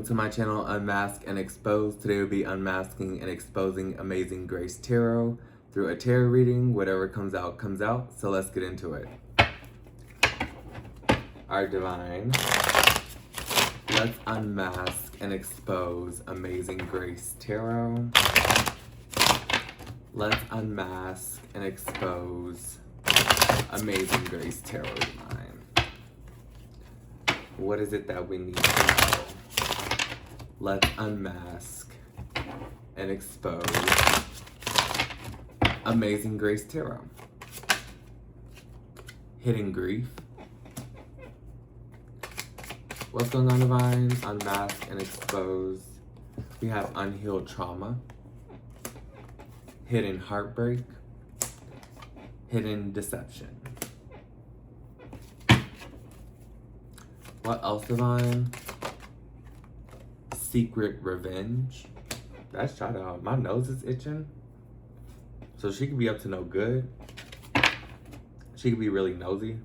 to my channel, Unmask and Expose. Today will be unmasking and exposing Amazing Grace Tarot through a tarot reading. Whatever comes out, comes out. So let's get into it. Our divine, let's unmask and expose Amazing Grace Tarot. Let's unmask and expose Amazing Grace Tarot divine. What is it that we need to know? Let's unmask and expose Amazing Grace Tarot. Hidden grief. What's going on, divine? Unmask and expose. We have unhealed trauma, hidden heartbreak, hidden deception. What else, divine? Secret revenge. That's shot out. My nose is itching. So she could be up to no good. She could be really nosy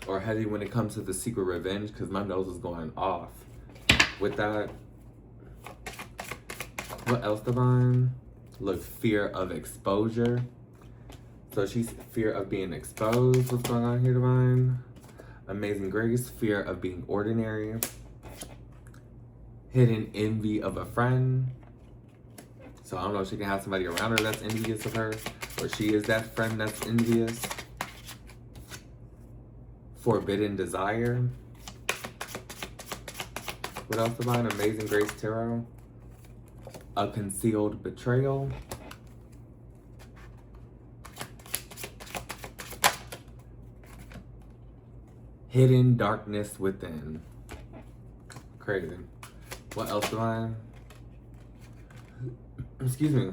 or heavy when it comes to the secret revenge, because my nose is going off with that. What else, divine? Look, fear of exposure. So she's fear of being exposed. What's going on here, divine? Amazing Grace, fear of being ordinary. Hidden envy of a friend. So I don't know if she can have somebody around her that's envious of her, or she is that friend that's envious. Forbidden desire. What else, divine? Amazing Grace Tarot. A concealed betrayal. Hidden darkness within. Crazy. What else, divine? Excuse me.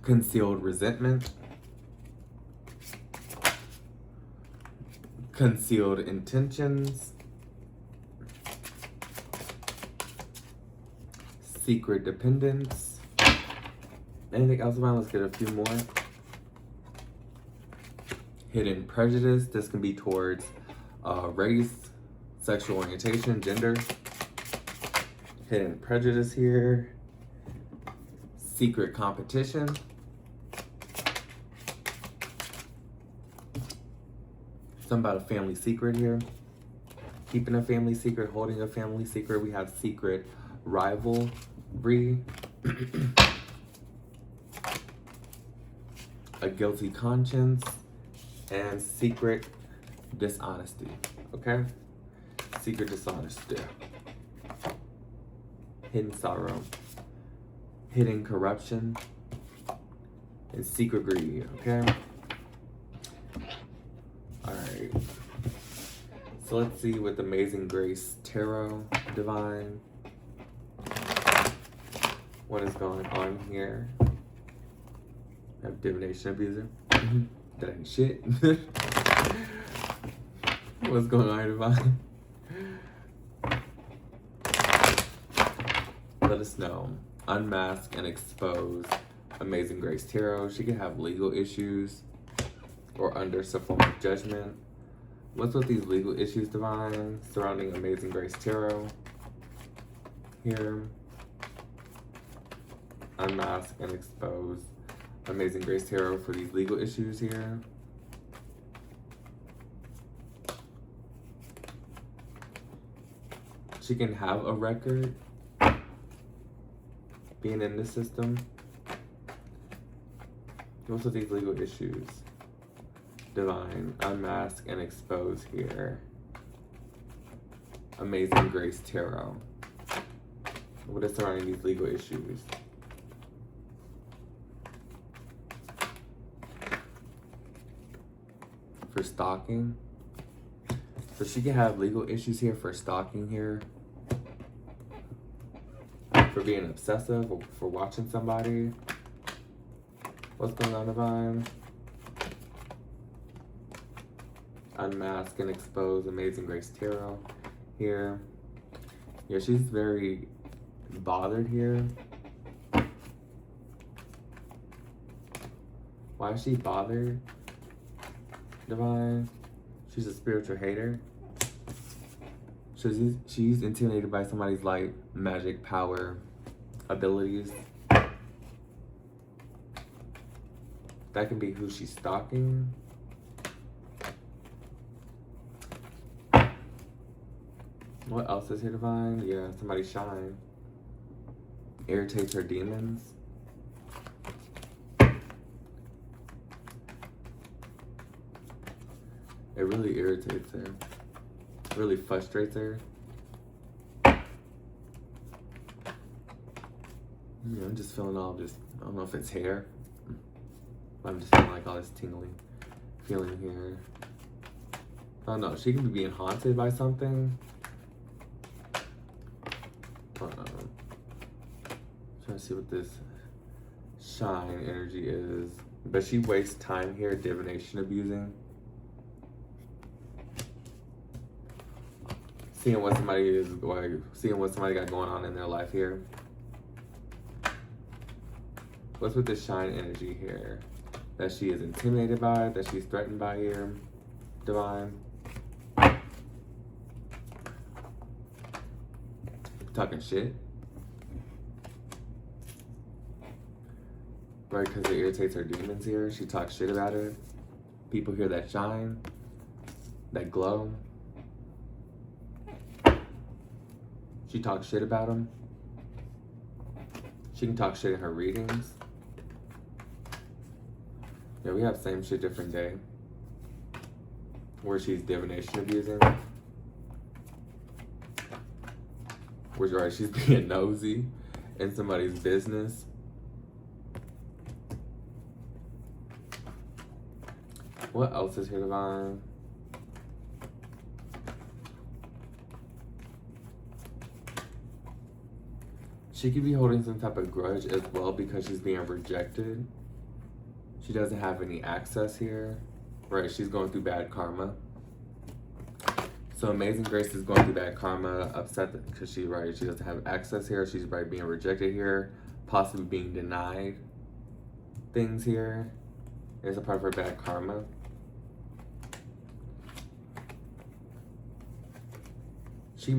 Concealed resentment. Concealed intentions. Secret dependence. Anything else, divine? Let's get a few more. Hidden prejudice. This can be towards race, sexual orientation, gender. Hidden prejudice here. Secret competition. Something about a family secret here. Keeping a family secret, holding a family secret. We have secret rivalry. A guilty conscience. And secret dishonesty. Okay? Secret dishonesty. Hidden sorrow. Hidden corruption. And secret greed. Okay? Alright. So let's see with Amazing Grace Tarot divine. What is going on here? I have divination abuser. That ain't shit. What's going on, divine? Let us know. Unmask and expose Amazing Grace Tarot. She could have legal issues or under some form of judgment. What's with these legal issues, divine, surrounding Amazing Grace Tarot? Here. Unmask and expose Amazing Grace Tarot for these legal issues here. She can have a record being in this system. Most of these legal issues. Divine, unmask and expose here. Amazing Grace Tarot. What is surrounding these legal issues? For stalking. So she can have legal issues here for stalking here. For being obsessive or for watching somebody. What's going on, divine? Unmask and expose Amazing Grace Tarot here. Yeah, she's very bothered here. Why is she bothered, divine? She's a spiritual hater. She She's intimidated by somebody's like magic power abilities. That can be who she's stalking. What else is here, Divine? Yeah, somebody shine. Irritates her demons. It really irritates her. Really frustrates her. Yeah, I'm just feeling all this, I don't know if it's hair. I'm just feeling like all this tingling feeling here. I don't know, she can be being haunted by something. Trying to see what this shine energy is. But she wastes time here, divination abusing. Seeing what somebody is going, seeing what somebody got going on in their life here. What's with this shine energy here? That she is intimidated by, that she's threatened by here, Divine. Talking shit. Right, because it irritates her demons here. She talks shit about it. People hear that shine, that glow. She talks shit about them. She can talk shit in her readings. Yeah, we have same shit, different day. Where she's divination abusing. Where's right, she's being nosy in somebody's business. What else is here, Divine? She could be holding some type of grudge as well because she's being rejected. She doesn't have any access here. Right, she's going through bad karma. So Amazing Grace is going through bad karma, upset because she doesn't have access here. She's being rejected here, possibly being denied things here. It's a part of her bad karma. She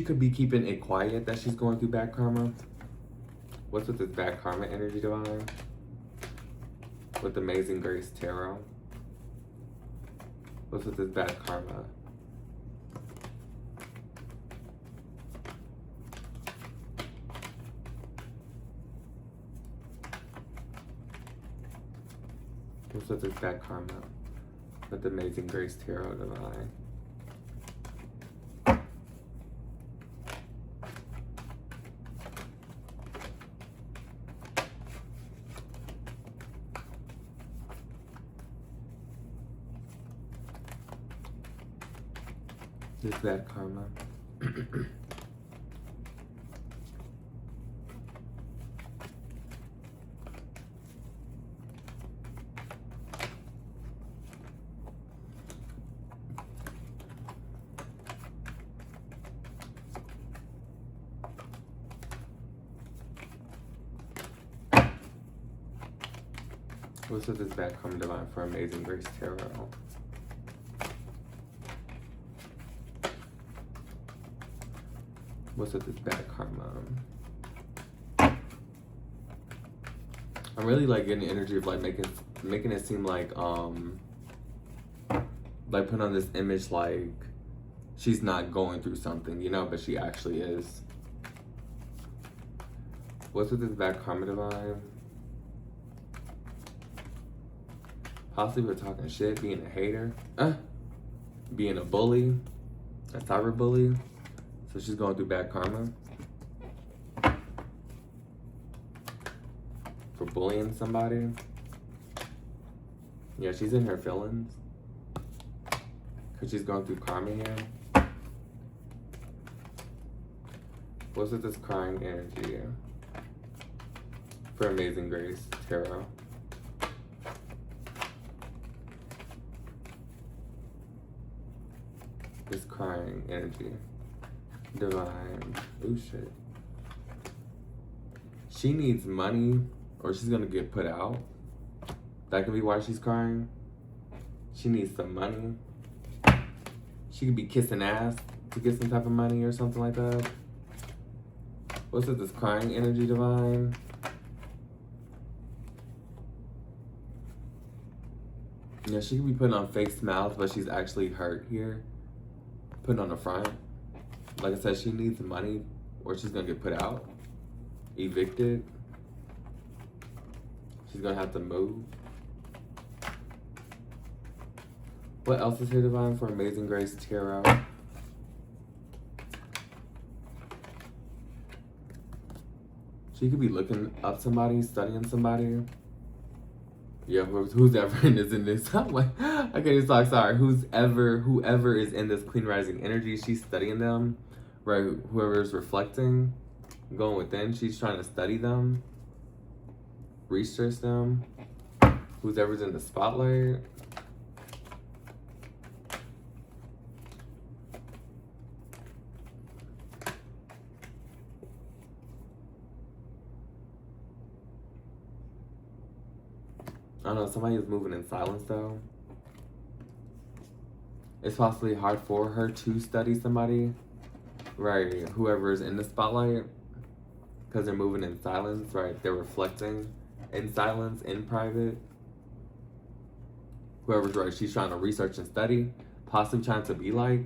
could be keeping it quiet that she's going through bad karma. What's with this bad karma energy, Divine? With Amazing Grace Tarot. What's with this bad karma? What's with this bad karma? With Amazing Grace Tarot, Divine. This bad karma. What's with this bad karma, Divine, for Amazing Grace Tarot? What's with this bad karma? I'm really like getting the energy of like making it seem like putting on this image like she's not going through something, you know, but she actually is. What's with this bad karma, Divine? Possibly we're talking shit, being a hater, being a bully, a cyber bully. So she's going through bad karma for bullying somebody. Yeah, she's in her feelings because she's going through karma here. What's with this crying energy for Amazing Grace Tarot? This crying energy. Divine. Oh shit. She needs money or she's gonna get put out. That could be why she's crying. She needs some money. She could be kissing ass to get some type of money or something like that. What's with this crying energy, divine? Yeah, she could be putting on fake smiles, but she's actually hurt here. Putting on the front. Like I said, she needs money or she's gonna get put out. Evicted. She's gonna have to move. What else is here, divine, for Amazing Grace Tarot? She could be looking up somebody, studying somebody. Yeah, who's ever is in this. I can't even talk. Sorry. Whoever is in this Queen Rising energy, she's studying them, right? Whoever's reflecting, going within, she's trying to study them, research them. Who's ever's in the spotlight. I don't know, somebody is moving in silence though. It's possibly hard for her to study somebody, right? Whoever's in the spotlight, because they're moving in silence, right? They're reflecting in silence, in private. Whoever's right, she's trying to research and study, possibly trying to be like.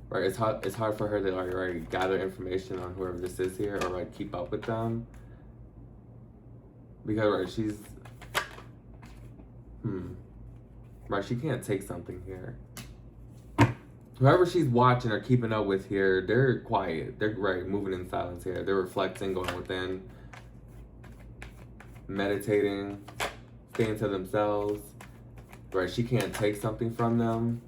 Right, it's hard for her to like, right, gather information on whoever this is here or like keep up with them. Because right, she's right, she can't take something here. Whoever she's watching or keeping up with here, they're quiet. They're right, moving in silence here. They're reflecting, going within, meditating, staying to themselves. Right, she can't take something from them.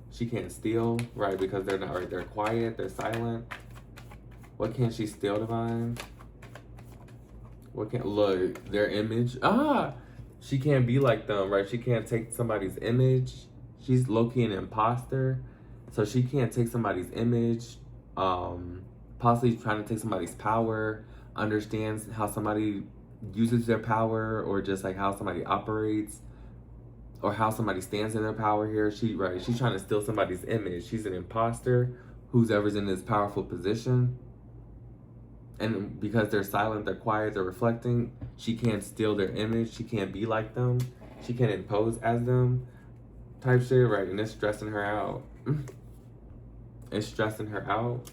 She can't steal, right, because they're not right. They're quiet, they're silent. What can she steal, divine? What can't look their image? She can't be like them, right? She can't take somebody's image. She's low-key an imposter, so she can't take somebody's image. Possibly trying to take somebody's power. Understands how somebody uses their power, or just like how somebody operates, or how somebody stands in their power here. She's trying to steal somebody's image. She's an imposter. Who's ever's in this powerful position. And because they're silent, they're quiet, they're reflecting, she can't steal their image. She can't be like them. She can't impose as them. Type shit, right? And it's stressing her out. It's stressing her out.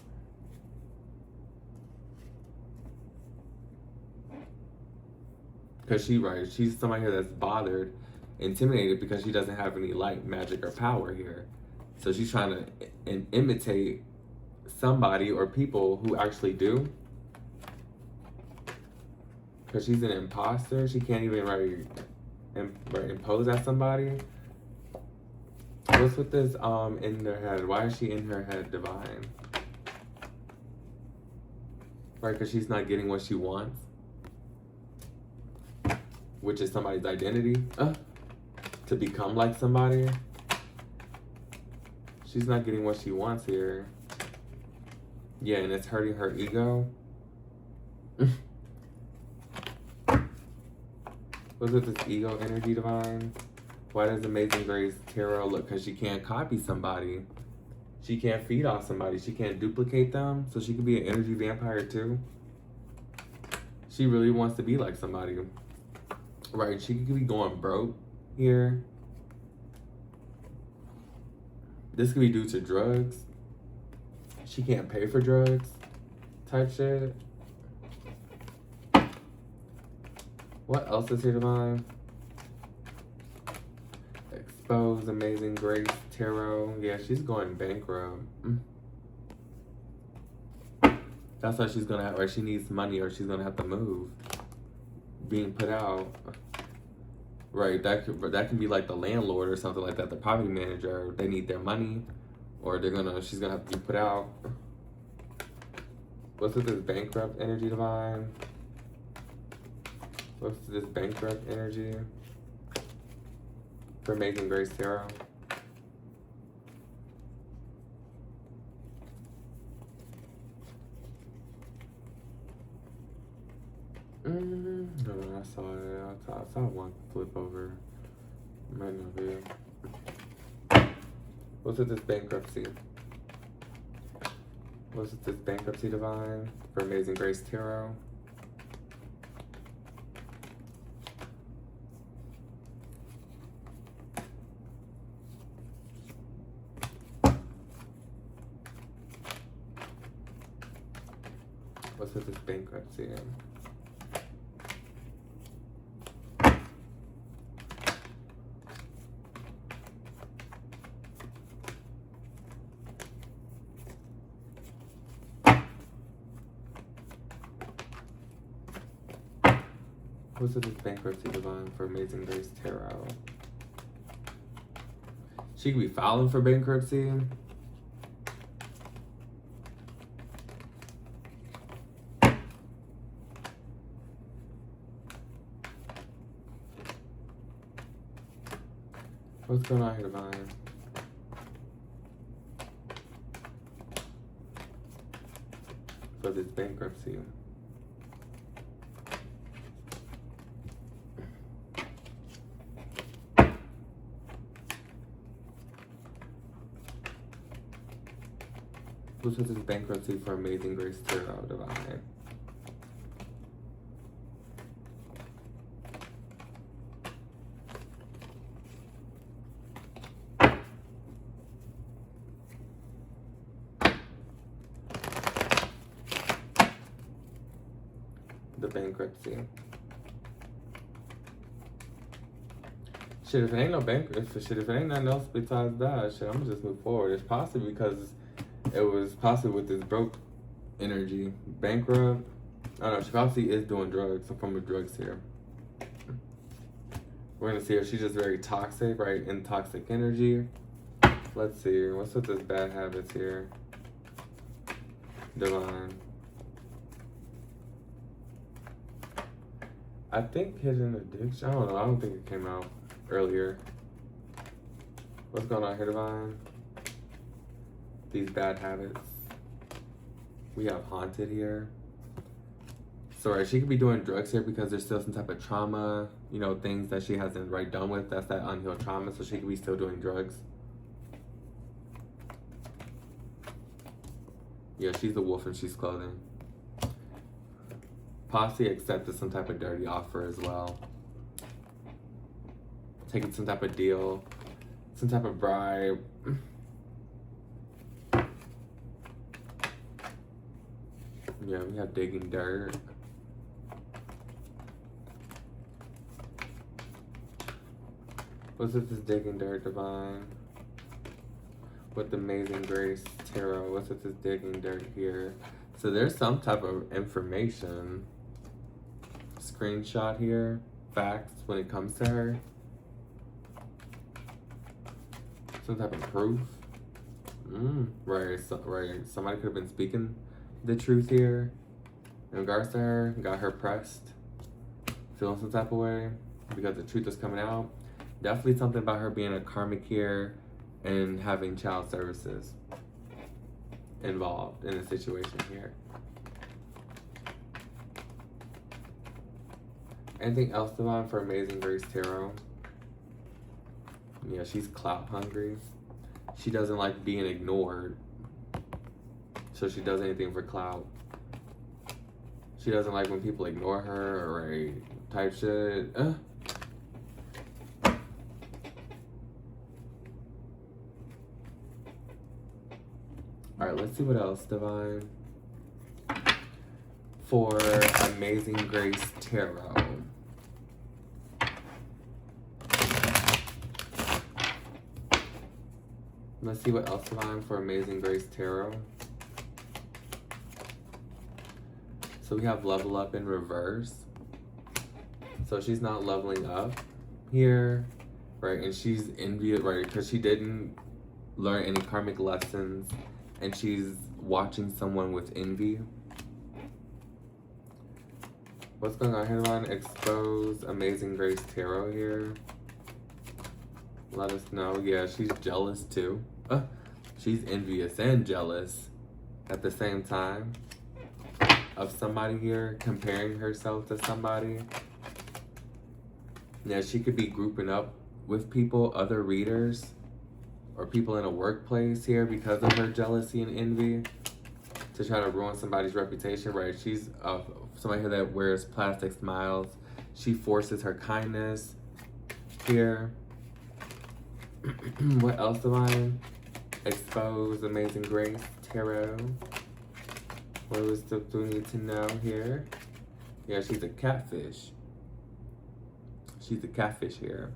Because she's somebody here that's bothered, intimidated because she doesn't have any light, magic, or power here. So she's trying to imitate somebody or people who actually do. Because she's an imposter. She can't even impose at somebody. What's with this in their head? Why is she in her head, divine? Right, because she's not getting what she wants. Which is somebody's identity. To become like somebody. She's not getting what she wants here. Yeah, and it's hurting her ego. What's with this ego energy, divine? Why does Amazing Grace Tarot look? Because she can't copy somebody. She can't feed off somebody. She can't duplicate them. So she could be an energy vampire too. She really wants to be like somebody. Right, she could be going broke here. This could be due to drugs. She can't pay for drugs type shit. What else is here, divine? Expose, Amazing Grace, Tarot. Yeah, she's going bankrupt. That's why she's gonna have, or she needs money, or she's gonna have to move. Being put out. Right, that can be like the landlord or something like that, the property manager. They need their money, or she's gonna have to be put out. What's with this bankrupt energy, divine? What's this bankrupt energy for Amazing Grace Tarot? No, I saw it. I saw one flip over. Might not be. What's with this bankruptcy? What's with this bankruptcy divine for Amazing Grace Tarot? What's with this bankruptcy? What's with this bankruptcy divine for Amazing Grace Tarot? She could be filing for bankruptcy. What's going on here, divine? For this bankruptcy. What's with this bankruptcy for Amazing Grace Tarot, divine? The bankruptcy. Shit, if it ain't no if it ain't nothing else besides that, shit, I'm gonna just move forward. It's possibly because it was possibly with this broke energy. Bankrupt. I don't know, she probably is doing drugs, some form of drugs here. We're gonna see if she's just very toxic, right? In toxic energy. Let's see, what's with this bad habits here? Divine. I think hidden addiction. I don't know. I don't think it came out earlier. What's going on here, divine? These bad habits. We have haunted here. So, right, she could be doing drugs here because there's still some type of trauma, you know, things that she hasn't right done with. That's that unhealed trauma. So she could be still doing drugs. Yeah, she's a wolf in sheep's clothing. Possibly accepted some type of dirty offer as well. Taking some type of deal, some type of bribe. Yeah, we have digging dirt. What's with this digging dirt, divine? With Amazing Grace Tarot, what's with this digging dirt here? So there's some type of information. Screenshot here, facts when it comes to her. Some type of proof. Right, right. Somebody could have been speaking the truth here in regards to her, got her pressed, feeling some type of way because the truth is coming out. Definitely something about her being a karmic here and having child services involved in a situation here. Anything else, divine, for Amazing Grace Tarot? Yeah, she's clout hungry. She doesn't like being ignored. So she does anything for clout. She doesn't like when people ignore her or type shit. Alright, let's see what else, divine. For Amazing Grace Tarot. Let's see what else divine for Amazing Grace Tarot. So we have level up in reverse. So she's not leveling up here, right? And she's envious, right? Because she didn't learn any karmic lessons and she's watching someone with envy. What's going on here, divine? Expose Amazing Grace Tarot here. Let us know. Yeah, she's jealous too. She's envious and jealous at the same time of somebody here, comparing herself to somebody. Yeah, she could be grouping up with people, other readers, or people in a workplace here because of her jealousy and envy to try to ruin somebody's reputation, right? She's somebody here that wears plastic smiles. She forces her kindness here. What else do I expose? Amazing Grace Tarot. What else do we need to know here? Yeah, she's a catfish. She's a catfish here.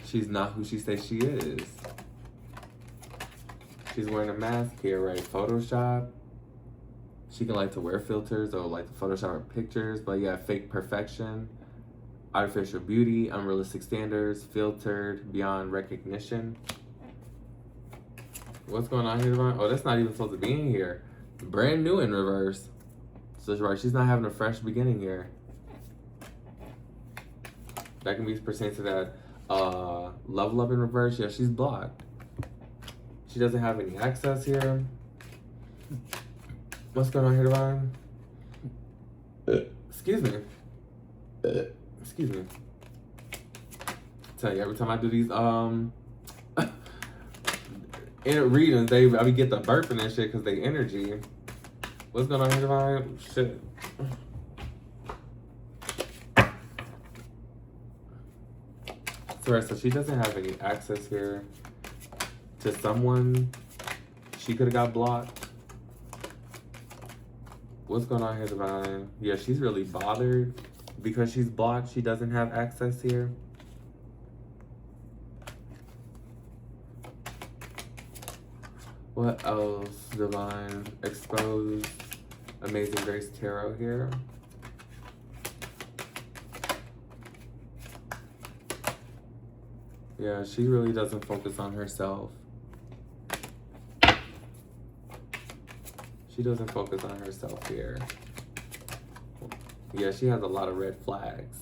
She's not who she says she is. She's wearing a mask here, right? Photoshop. She can like to wear filters or like to Photoshop her pictures, but yeah, fake perfection, artificial beauty, unrealistic standards, filtered beyond recognition. What's going on here, Devon? Oh, that's not even supposed to be in here. Brand new in reverse. So right, she's not having a fresh beginning here. That can be pertaining to that level up in reverse. Yeah, she's blocked. She doesn't have any access here. What's going on here, Devon? Excuse me. Excuse me. I tell you, every time I do these inner readings, I be get the burping and shit because they energy. What's going on here, Devon? Shit. So she doesn't have any access here to someone. She could have got blocked. What's going on here, Divine? Yeah, she's really bothered because she's blocked. She doesn't have access here. What else, Divine? Expose Amazing Grace Tarot here. Yeah, she really doesn't focus on herself. She doesn't focus on herself here. Yeah, she has a lot of red flags.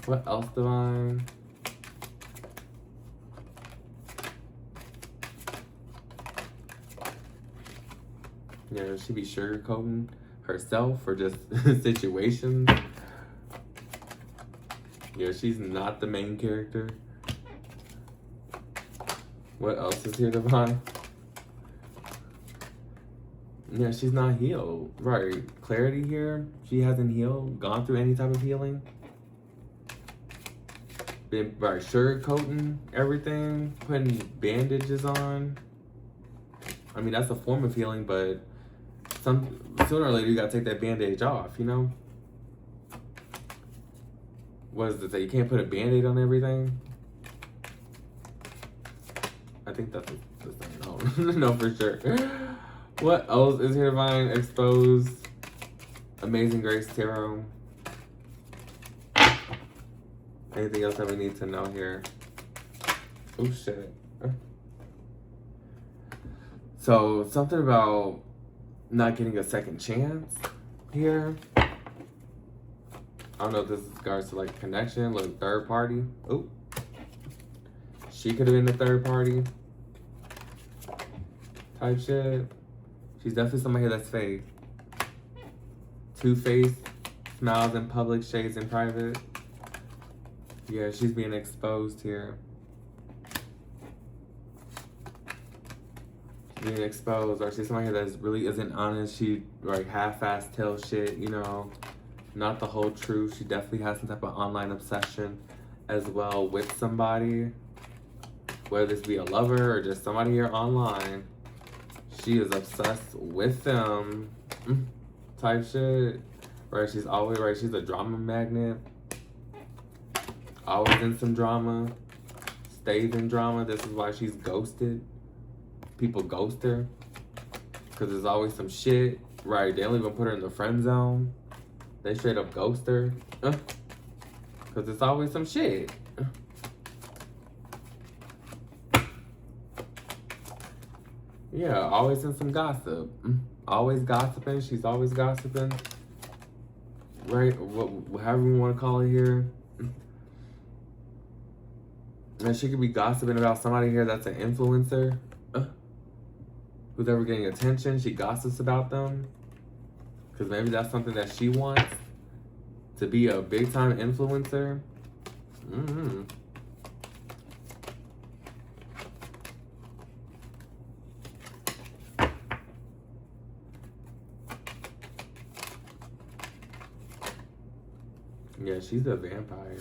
What else, Divine? Yeah, she be sugarcoating herself for just situations. Yeah, she's not the main character. What else is here, Divine? Yeah, she's not healed. Right. Clarity here. She hasn't healed, gone through any type of healing. Been right, sugarcoating everything, putting bandages on. I mean, that's a form of healing, but sooner or later you gotta take that bandage off, you know? What does it say? You can't put a band-aid on everything? I think that's the thing. No, no, for sure. What else is here, Divine? Expose Amazing Grace Tarot. Anything else that we need to know here? Oh, shit. So, something about not getting a second chance here. I don't know if this is regards to like connection, like third party. Oh, she could have been the third party type shit. She's definitely somebody that's fake. Two-faced, smiles in public, shades in private. Yeah, she's being exposed here. She's being exposed, or she's somebody that really isn't honest. She like half-assed tells shit, you know. Not the whole truth. She definitely has some type of online obsession as well with somebody. Whether this be a lover or just somebody here online. She is obsessed with them. Type shit. Right, she's always right. She's a drama magnet. Always in some drama. Stays in drama. This is why she's ghosted. People ghost her. Because there's always some shit. Right, they don't even put her in the friend zone. They straight up ghost her. Because it's always some shit. Yeah, always in some gossip. Always gossiping. She's always gossiping. Right? However you want to call it here. And she could be gossiping about somebody here that's an influencer. Who's ever getting attention. She gossips about them. Because maybe that's something that she wants. to be a big time influencer. Yeah, she's a vampire.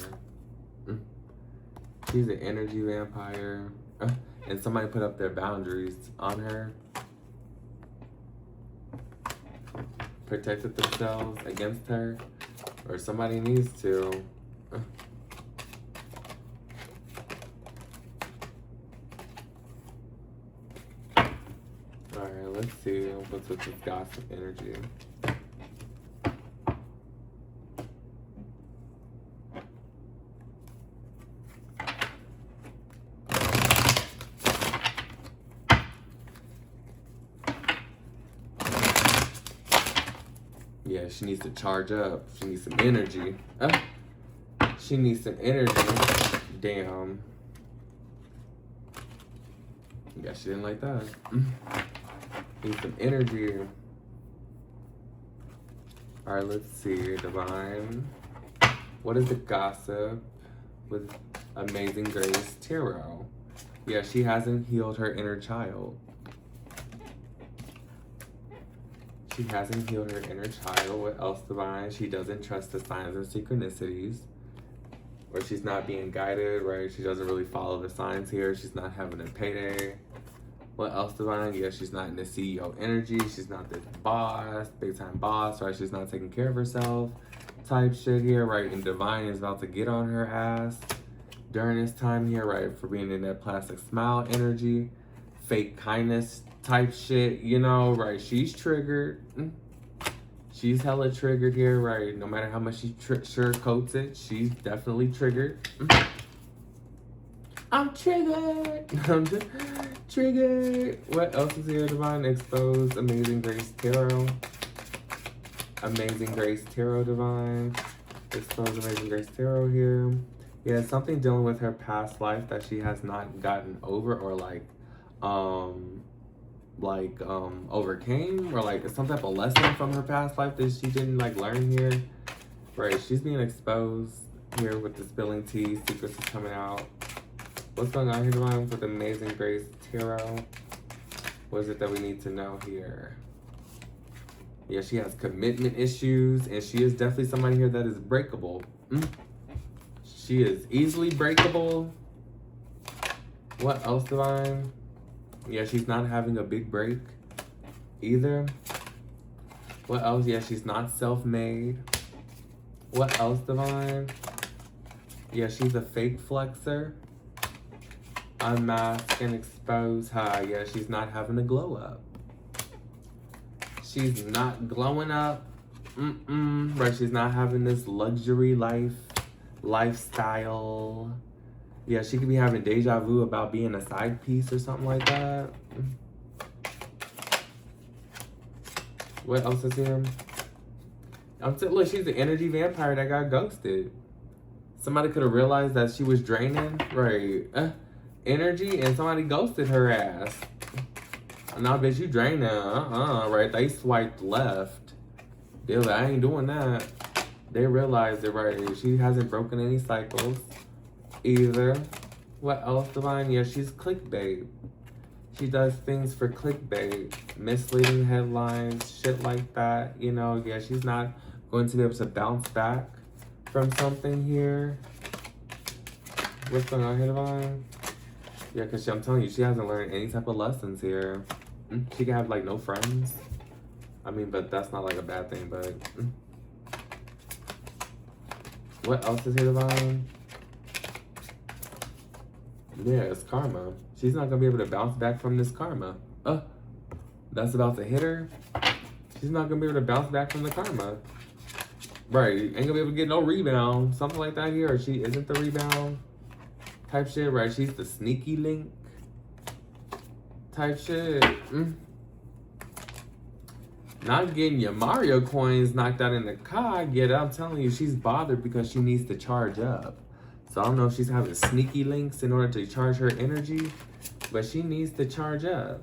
She's an energy vampire. And somebody put up their boundaries on her. Protected themselves against her. Or somebody needs to. Alright, let's see what's with this gossip energy. Yeah, she needs to charge up. She needs some energy. She needs some energy. Damn. Yeah, she didn't like that. Need some energy. Alright, let's see. Divine. What is the gossip with Amazing Grace Tarot? Yeah, she hasn't healed her inner child. She hasn't healed her inner child. What else, Divine? She doesn't trust the signs or synchronicities. Or she's not being guided, right? She doesn't really follow the signs here. She's not having a payday. What else, Divine? Yeah, she's not in the CEO energy. She's not the boss, big time boss, right? She's not taking care of herself type shit here, right? And Divine is about to get on her ass during this time here, right? For being in that plastic smile energy, fake kindness type shit, you know, right? She's triggered. She's hella triggered here, right? No matter how much she sugarcoats it, she's definitely triggered. I'm triggered. I'm just triggered. What else is here, Divine? Exposed Amazing Grace Tarot. Amazing Grace Tarot, Divine. Exposed Amazing Grace Tarot here. Yeah, something dealing with her past life that she has not gotten over, or overcame, or like some type of lesson from her past life that she didn't like learn here. Right, she's being exposed here with the spilling tea. Secrets is coming out. What's going on here, Divine, with Amazing Grace Tarot? What is it that we need to know here? Yeah, she has commitment issues, and she is definitely somebody here that is breakable. She is easily breakable. What else, Divine? Yeah, she's not having a big break either. What else? Yeah, she's not self-made. What else, Divine? Yeah, she's a fake flexer. Unmask and expose her. Yeah, she's not having a glow up. She's not glowing up. Right, she's not having this luxury lifestyle. Yeah, she could be having deja vu about being a side piece or something like that. What else is here? Look, she's an energy vampire that got ghosted. Somebody could have realized that she was draining, right? Energy, and somebody ghosted her ass. Nah, bitch, you draining. Right? They swiped left. They were like, I ain't doing that. They realized it, right? She hasn't broken any cycles either. What else, Divine? Yeah, she's clickbait. She does things for clickbait, misleading headlines, shit like that. You know, yeah, she's not going to be able to bounce back from something here. What's going on here, Divine? Yeah, because I'm telling you, she hasn't learned any type of lessons here. She can have, like, no friends. I mean, but that's not, like, a bad thing, but... What else is here, Divine? Yeah, it's karma. She's not going to be able to bounce back from this karma. That's about to hit her. She's not going to be able to bounce back from the karma. Right, ain't going to be able to get no rebound. Something like that here, or she isn't the rebound type shit, right? She's the sneaky link type shit. Not getting your Mario coins knocked out in the car. Yet I'm telling you, she's bothered because she needs to charge up. So I don't know if she's having sneaky links in order to charge her energy, but she needs to charge up.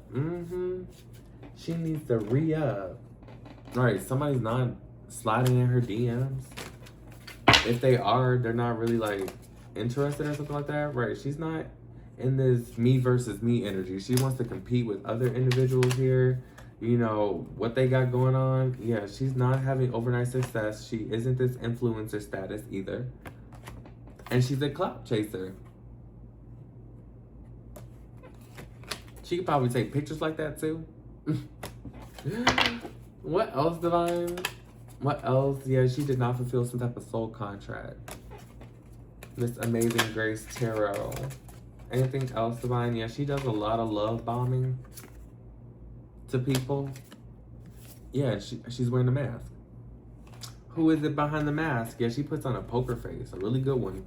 She needs to re-up. All right, somebody's not sliding in her DMs. if they are, they're not really like interested or something like that, right? She's not in this me versus me energy. She wants to compete with other individuals here. You know, what they got going on. Yeah, she's not having overnight success. She isn't this influencer status either. And she's a clout chaser. She could probably take pictures like that too. What else, Divine? What else? Yeah, she did not fulfill some type of soul contract. Miss Amazing Grace Tarot. Anything else, Divine? Yeah, she does a lot of love bombing to people. Yeah, she's wearing a mask. Who is it behind the mask? Yeah, she puts on a poker face. A really good one.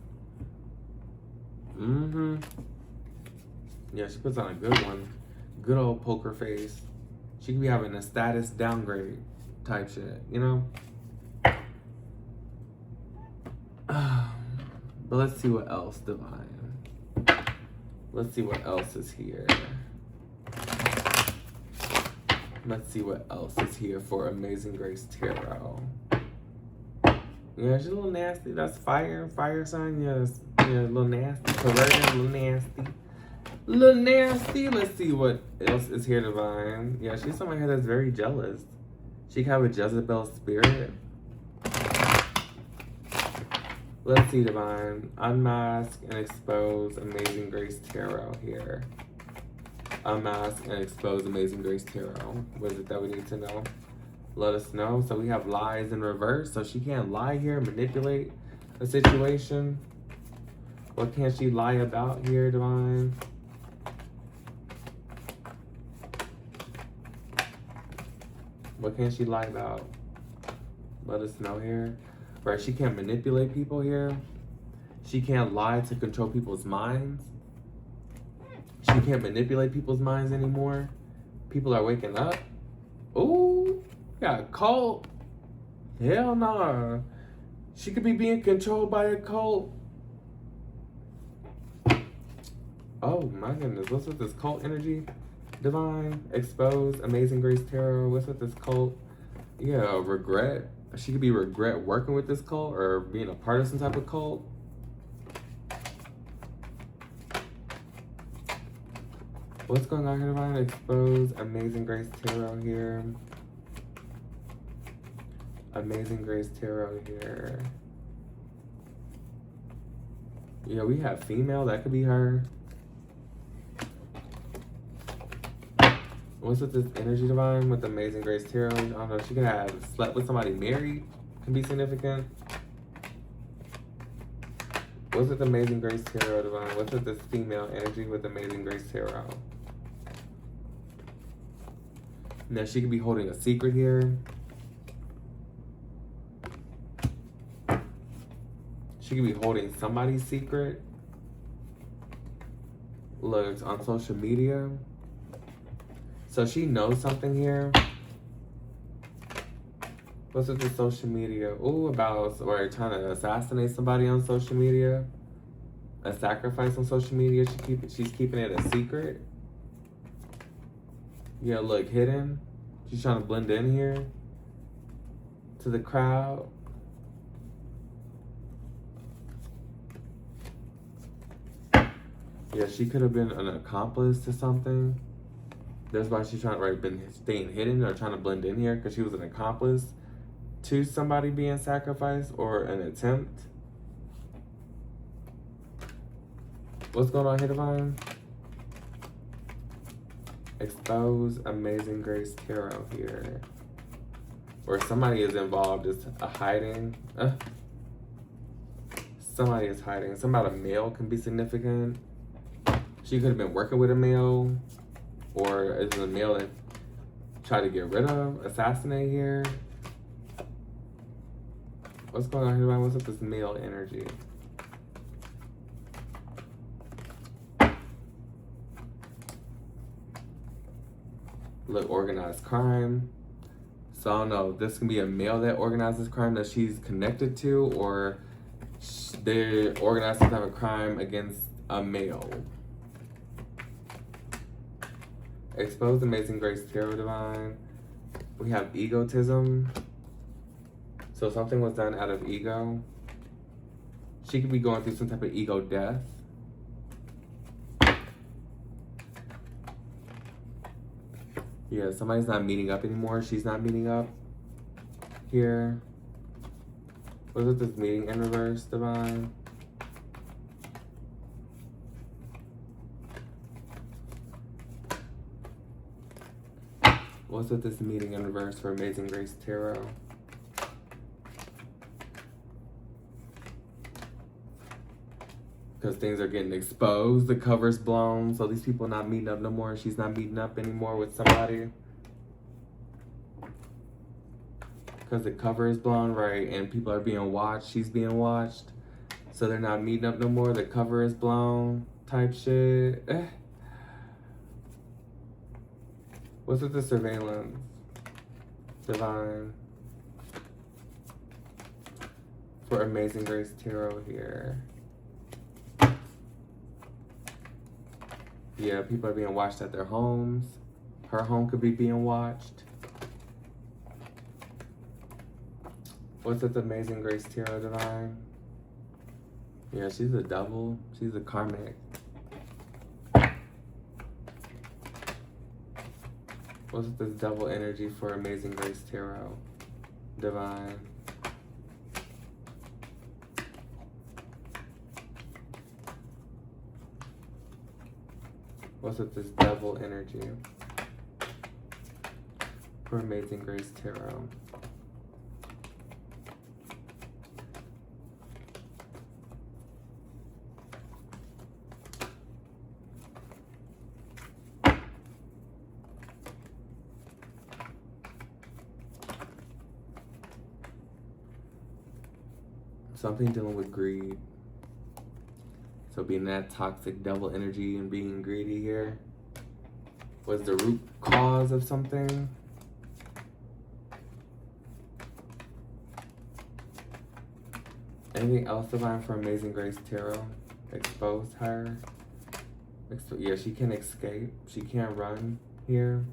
Mm-hmm. Yeah, she puts on a good one. Good old poker face. She could be having a status downgrade type shit, you know? But let's see what else, Divine. Let's see what else is here. Let's see what else is here for Amazing Grace Tarot. Yeah, she's a little nasty. That's fire. Fire sign, yes. Yeah, a little nasty. Perverted, a little nasty. A little nasty. Let's see what else is here, Divine. Yeah, she's someone here that's very jealous. She could have a Jezebel spirit. Let's see, Divine. Unmask and expose Amazing Grace Tarot here. Unmask and expose Amazing Grace Tarot. What is it that we need to know? Let us know. So we have lies in reverse. So she can't lie here, manipulate a situation. What can she lie about here, Divine? What can she lie about? Let us know here. Right, she can't manipulate people here. She can't lie to control people's minds. She can't manipulate people's minds anymore. People are waking up. Ooh, got a cult. Hell nah. She could be being controlled by a cult. Oh my goodness, what's with this cult energy? Divine, expose, Amazing Grace Tarot. What's with this cult? Yeah, regret. She could be regret working with this cult or being a part of some type of cult. What's going on here, Divine? Expose, Amazing Grace Tarot here. Amazing Grace Tarot here. Yeah, we have female. That could be her. What's with this energy, Divine, with Amazing Grace Tarot? I don't know. She could have slept with somebody married. Can be significant. What's with Amazing Grace Tarot, Divine? What's with this female energy with Amazing Grace Tarot? Now, she could be holding a secret here. She could be holding somebody's secret. Looks on social media. So she knows something here. What's with the social media? Ooh, about or trying to assassinate somebody on social media. A sacrifice on social media. She's keeping it a secret. Yeah, look, hidden. She's trying to blend in here to the crowd. Yeah, she could have been an accomplice to something. That's why she's trying to been staying hidden or trying to blend in here, because she was an accomplice to somebody being sacrificed or an attempt. What's going on here, Divine? Expose Amazing Grace Tarot here. Or somebody is involved, is hiding. Somebody is hiding. Some about a male can be significant. She could have been working with a male. Or is it a male that tried to get rid of, assassinate here? What's going on here, Divine? What's with this male energy? Look, organized crime. So I don't know, this can be a male that organizes crime that she's connected to, or they organize some type of crime against a male. Expose Amazing Grace Tarot, Divine. We have egotism. So something was done out of ego. She could be going through some type of ego death. Yeah, somebody's not meeting up anymore. She's not meeting up here. What's with this meeting in reverse, Divine? What's with this meeting in reverse for Amazing Grace Tarot? Because things are getting exposed, the cover's blown, so these people not meeting up no more. She's not meeting up anymore with somebody. Because the cover is blown, right? And people are being watched. She's being watched. So they're not meeting up no more. The cover is blown type shit. What's with the surveillance? Divine. For Amazing Grace Tarot here. Yeah, people are being watched at their homes. Her home could be being watched. What's with Amazing Grace Tarot, Divine? Yeah, she's a devil. She's a karmic. What's with this devil energy for Amazing Grace Tarot, Divine? What's with this devil energy for Amazing Grace Tarot? Something dealing with greed. So being that toxic devil energy and being greedy here was the root cause of something. Anything else, Divine, for Amazing Grace Tarot? Expose her. Yeah, she can escape. She can't run here.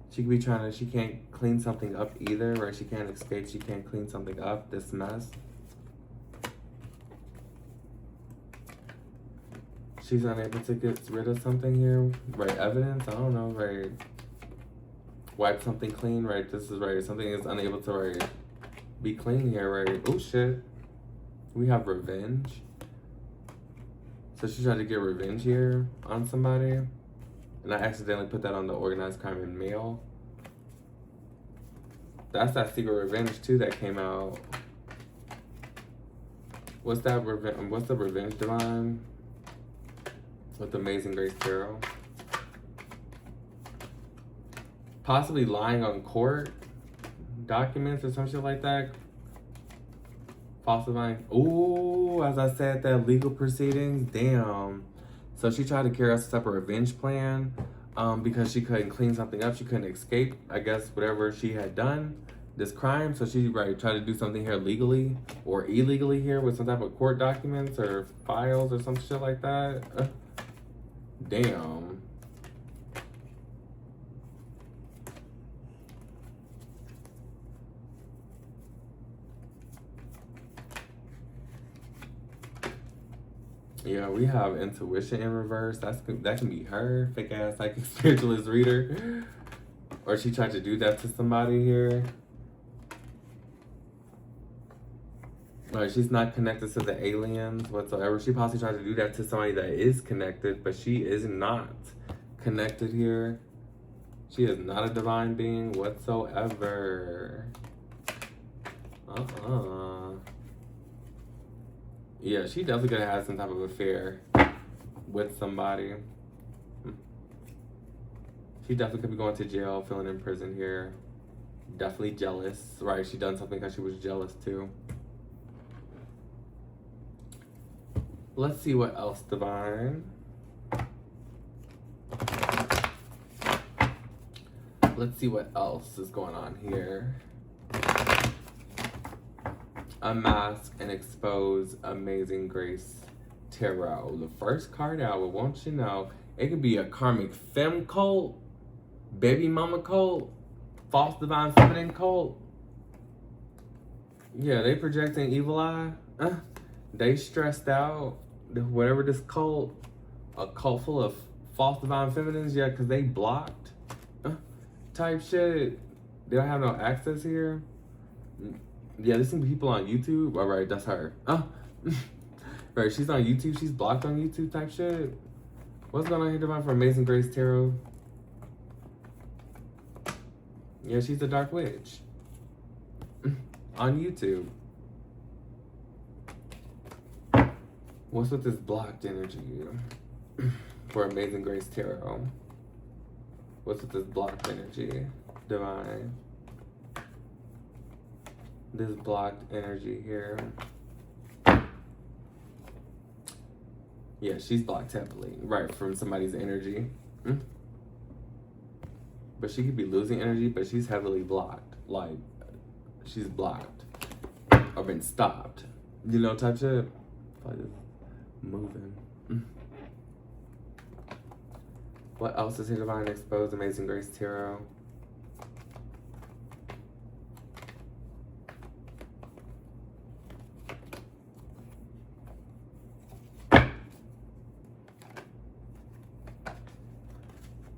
She could be trying to, she can't clean something up either, right? She can't escape. She can't clean something up, this mess. She's unable to get rid of something here, right? Evidence, I don't know, right? Wipe something clean, right? This is right. Something is unable to, right, be clean here, right? Oh shit. We have revenge. So she tried to get revenge here on somebody. And I accidentally put that on the organized crime in mail. That's that secret revenge too that came out. What's that revenge? What's the revenge, Divine? With Amazing Grace Tarot. Possibly lying on court documents or some shit like that. Falsifying. Ooh, as I said, that legal proceedings. Damn. So she tried to carry out a separate revenge plan because she couldn't clean something up. She couldn't escape, I guess, whatever she had done, this crime. So she tried to do something here legally or illegally here with some type of court documents or files or some shit like that. Damn. Yeah, we have intuition in reverse. That can be her, fake ass psychic spiritualist reader. Or she tried to do that to somebody here. Right, she's not connected to the aliens whatsoever. She possibly tried to do that to somebody that is connected, but she is not connected here. She is not a divine being whatsoever. Yeah, she definitely could have had some type of affair with somebody. She definitely could be going to jail, feeling in prison here. Definitely jealous, right? She done something because she was jealous too. Let's see what else, Divine. Let's see what else is going on here. Unmask and expose Amazing Grace Tarot. The first card out, well, won't you know, it could be a karmic femme cult, baby mama cult, false divine feminine cult. Yeah, they projecting evil eye. They stressed out. Whatever this cult, a cult full of false divine feminines, yeah, because they blocked type shit. They don't have no access here. Yeah, there's some people on YouTube. All right, that's her. Right, she's on YouTube. She's blocked on YouTube type shit. What's going on here, Divine, for Amazing Grace Tarot? Yeah, she's a dark witch. On YouTube. What's with this blocked energy for Amazing Grace Tarot? What's with this blocked energy, Divine? This blocked energy here. Yeah, she's blocked heavily, right, from somebody's energy. But she could be losing energy, but she's heavily blocked. Like, she's blocked or been stopped. You know, type shit. Like, moving. What else is here, Divine? Exposed, Amazing Grace Tarot.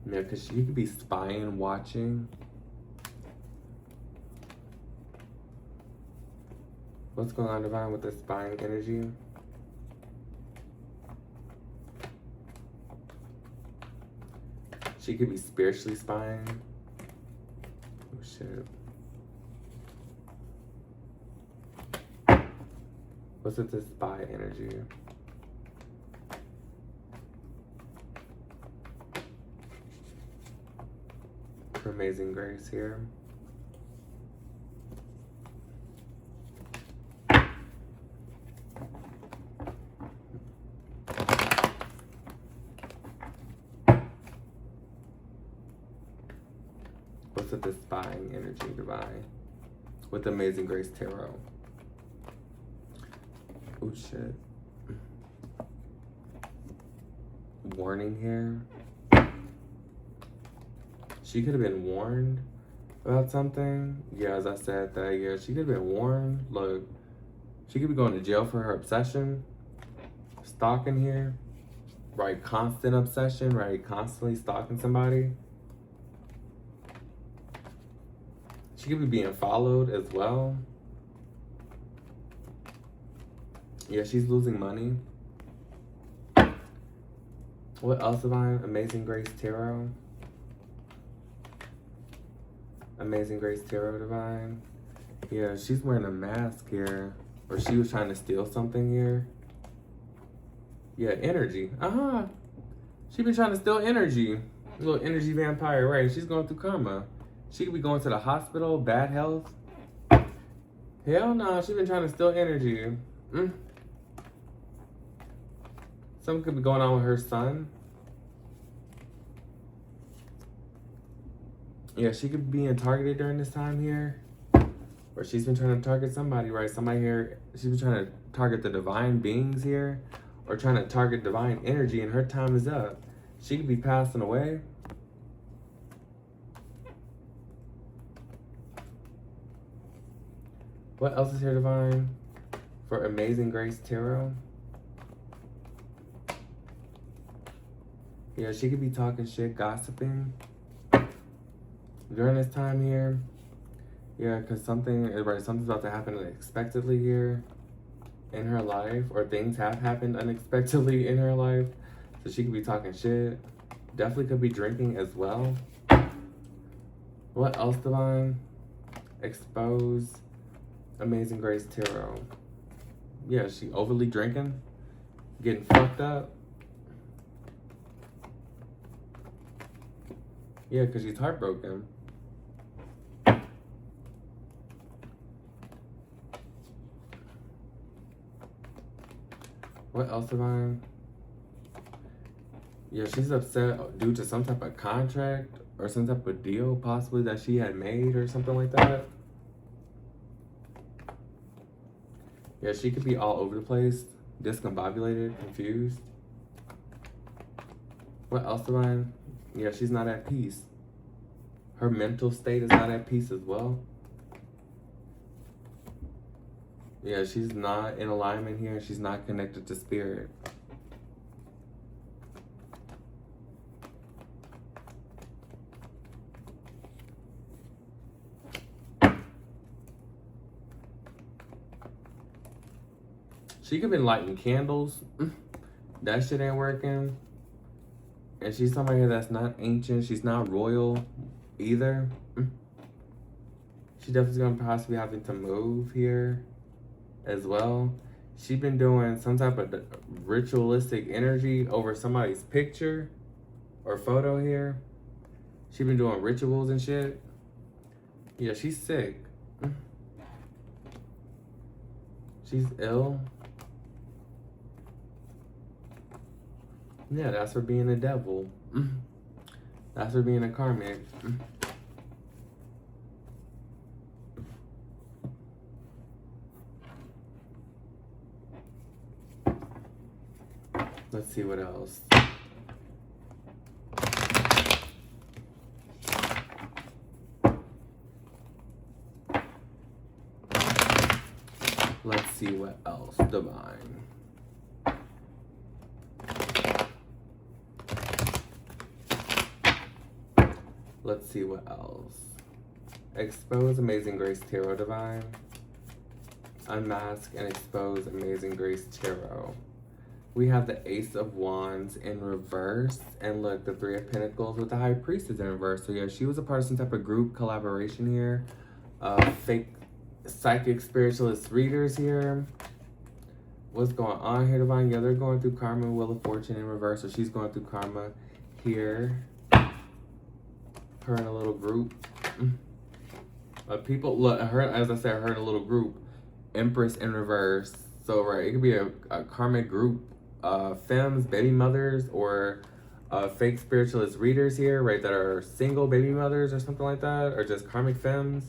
Yeah, because she could be spying, watching. What's going on, Divine, with the spying energy? She could be spiritually spying. Oh, shit. What's with this spy energy? For Amazing Grace here. What's with this spying energy, Divine? With Amazing Grace Tarot. Oh shit. Warning here. She could have been warned about something. Yeah, as I said that, yeah, she could have been warned. Look, she could be going to jail for her obsession. Stalking here. Right, constant obsession, right? Constantly stalking somebody. She could be being followed as well. Yeah, she's losing money. What else, Divine? Amazing Grace Tarot. Amazing Grace Tarot, Divine. Yeah, she's wearing a mask here. Or she was trying to steal something here. Yeah, energy. She been trying to steal energy. A little energy vampire, right? She's going through karma. She could be going to the hospital, bad health. Hell no, she been trying to steal energy. Something could be going on with her son. Yeah, she could be being targeted during this time here. Or she's been trying to target somebody, right? Somebody here, she's been trying to target the divine beings here. Or trying to target divine energy, and her time is up. She could be passing away. What else is here, Divine? For Amazing Grace Tarot. Yeah, she could be talking shit, gossiping during this time here. Yeah, because something's about to happen unexpectedly here in her life, or things have happened unexpectedly in her life. So she could be talking shit. Definitely could be drinking as well. What else, Divine? Expose Amazing Grace Tarot. Yeah, she overly drinking, getting fucked up. Yeah, because she's heartbroken. What else, Divine? Yeah, she's upset due to some type of contract or some type of deal possibly that she had made or something like that. Yeah, she could be all over the place, discombobulated, confused. What else, Divine? Yeah, she's not at peace. Her mental state is not at peace as well. Yeah, she's not in alignment here. She's not connected to spirit. She could be lighting candles. That shit ain't working. And she's somebody here that's not ancient. She's not royal either. She definitely gonna possibly having to move here as well. She's been doing some type of ritualistic energy over somebody's picture or photo here. She's been doing rituals and shit. Yeah, she's sick. She's ill. Yeah, that's for being a devil. That's for being a karmic. Let's see what else. Let's see what else, divine. Let's see what else. Expose Amazing Grace Tarot, divine. Unmask and expose Amazing Grace Tarot. We have the Ace of Wands in reverse. And look, the Three of Pentacles with the High Priestess in reverse. So yeah, she was a part of some type of group collaboration here. Fake psychic spiritualist readers here. What's going on here, divine? Yeah, they're going through karma, Wheel of Fortune in reverse. So she's going through karma here. Her in a little group. People, look, her, as I said, her in a little group. Empress in reverse. So, right, it could be a karmic group. Femmes, baby mothers, or fake spiritualist readers here, right, that are single baby mothers or something like that, or just karmic femmes.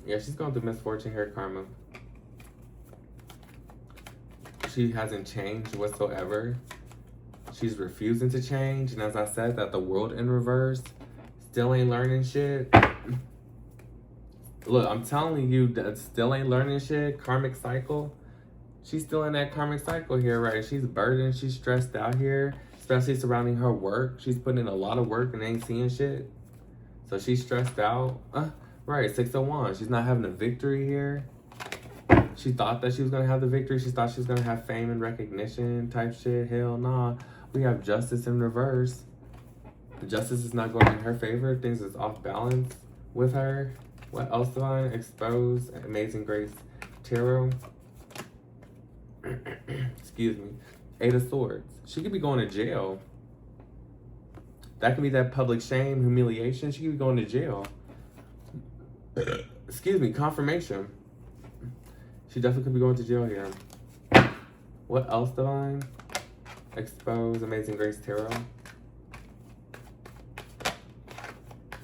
Yeah, she's going through misfortune here, karma. She hasn't changed whatsoever. She's refusing to change, and as I said, that the world in reverse still ain't learning shit. Look, I'm telling you that still ain't learning shit. Karmic cycle. She's still in that karmic cycle here, right? She's burdened. She's stressed out here, especially surrounding her work. She's putting in a lot of work and ain't seeing shit. So she's stressed out. Right, 6 of Wands. She's not having a victory here. She thought that she was going to have the victory. She thought she was going to have fame and recognition type shit. Hell nah. We have Justice in reverse. The justice is not going in her favor. Things is off balance with her. What else, divine? Expose Amazing Grace Tarot. Excuse me. 8 of Swords. She could be going to jail. That could be that public shame, humiliation. She could be going to jail. Excuse me. Confirmation. She definitely could be going to jail here. What else, divine? Expose Amazing Grace Tarot.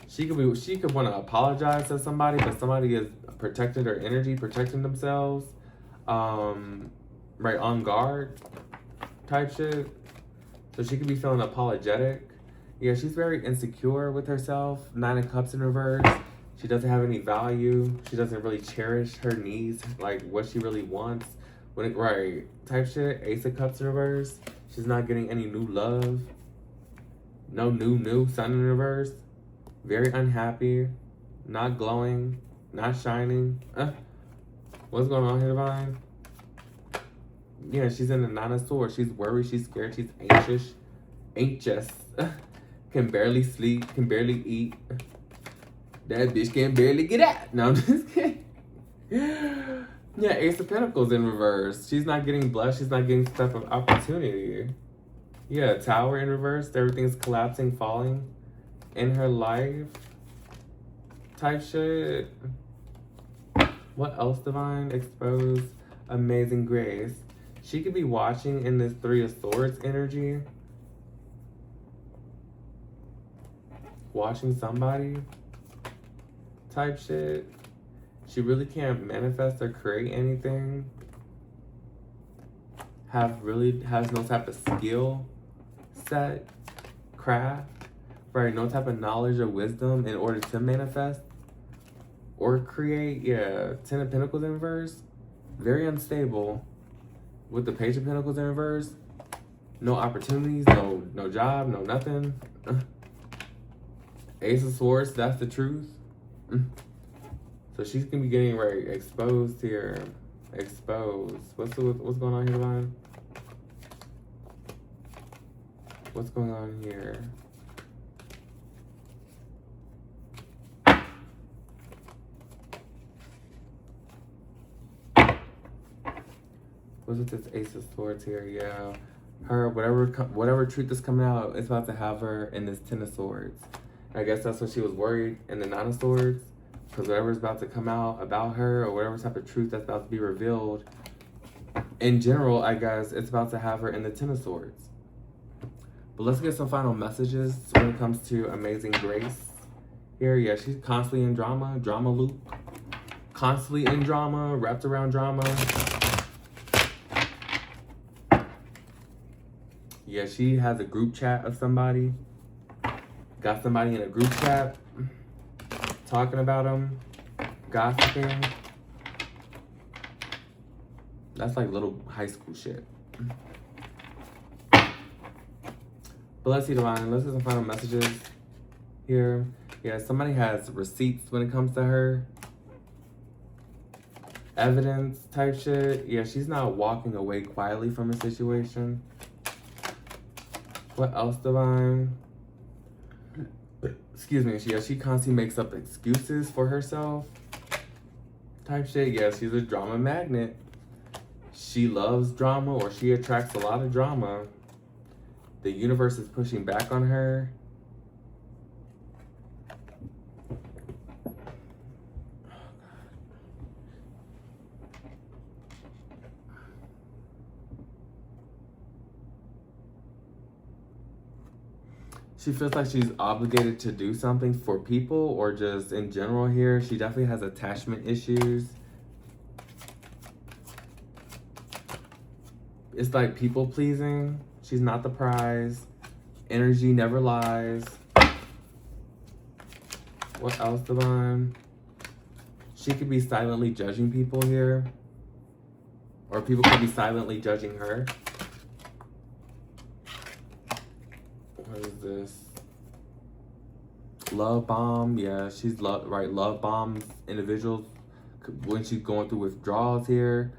She could want to apologize to somebody, but somebody is protecting her energy, protecting themselves. Right, on guard type shit. So she could be feeling apologetic. Yeah, she's very insecure with herself. 9 of Cups in reverse. She doesn't have any value. She doesn't really cherish her needs, like what she really wants. Right, type shit. Ace of Cups in reverse. She's not getting any new love. No new Sun in reverse. Very unhappy. Not glowing. Not shining. What's going on here, divine? Yeah, she's in the 9 of Swords. She's worried. She's scared. She's anxious. Can barely sleep. Can barely eat. That bitch can barely get out. No, I'm just kidding. Yeah, Ace of Pentacles in reverse. She's not getting blessed. She's not getting some type of opportunity. Yeah, Tower in reverse. Everything's collapsing, falling in her life. Type shit. What else, divine? Expose Amazing Grace. She could be watching in this 3 of Swords energy. Watching somebody. Type shit. She really can't manifest or create anything. Has no type of skill set, craft, right? No type of knowledge or wisdom in order to manifest or create. Yeah, 10 of Pentacles in reverse. Very unstable. With the Page of Pentacles in reverse. No opportunities, no job, no nothing. Ace of Swords, that's the truth. So she's gonna be getting very exposed here. Exposed. What's going on here, Divine? What's going on here? What's with this Ace of Swords here? Yeah. Her, whatever truth is coming out, it's about to have her in this Ten of Swords. I guess that's what she was worried in the Nine of Swords. Because whatever's about to come out about her, or whatever type of truth that's about to be revealed, in general, I guess, it's about to have her in the Ten of Swords. But let's get some final messages when it comes to Amazing Grace. Here, yeah, she's constantly in drama loop. Constantly in drama, wrapped around drama. Yeah, she has a group chat of somebody. Got somebody in a group chat. Talking about them. Gossiping. That's like little high school shit. But let's see, Divine. Let's get some final messages here. Yeah, somebody has receipts when it comes to her. Evidence type shit. Yeah, she's not walking away quietly from a situation. What else, Divine? Excuse me. Yeah, she constantly makes up excuses for herself. Type shit. Yeah, she's a drama magnet. She loves drama, or she attracts a lot of drama. The universe is pushing back on her. She feels like she's obligated to do something for people, or just in general here. She definitely has attachment issues. It's like people pleasing. She's not the prize. Energy never lies. What else, Divine? She could be silently judging people here. Or people could be silently judging her. What is this? Love bomb. Yeah, she's love bombs individuals when she's going through withdrawals here.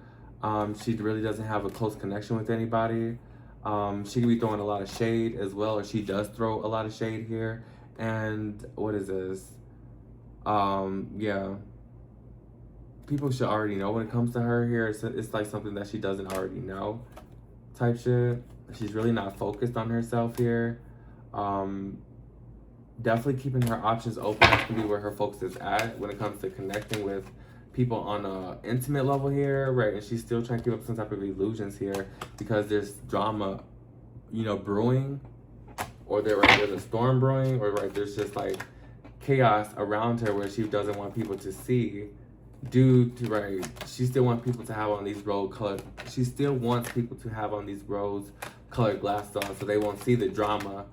She really doesn't have a close connection with anybody. She could be throwing a lot of shade as well, or she does throw a lot of shade here. And what is this? Yeah. People should already know when it comes to her here. It's like something that she doesn't already know type shit. She's really not focused on herself here. Definitely keeping her options open. That's gonna be where her focus is at when it comes to connecting with people on a intimate level here, right? And she's still trying to keep up some type of illusions here because there's drama, you know, brewing, or there's a storm brewing, or there's just like chaos around her where she doesn't want people to see. Due to she still wants people to have on these rose-colored. She still wants people to have on these rose-colored glasses on, so they won't see the drama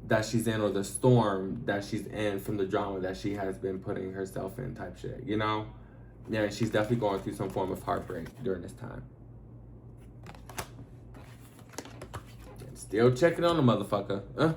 that she's in, or the storm that she's in from the drama that she has been putting herself in, type shit, you know? Yeah, she's definitely going through some form of heartbreak during this time. And still checking on the motherfucker.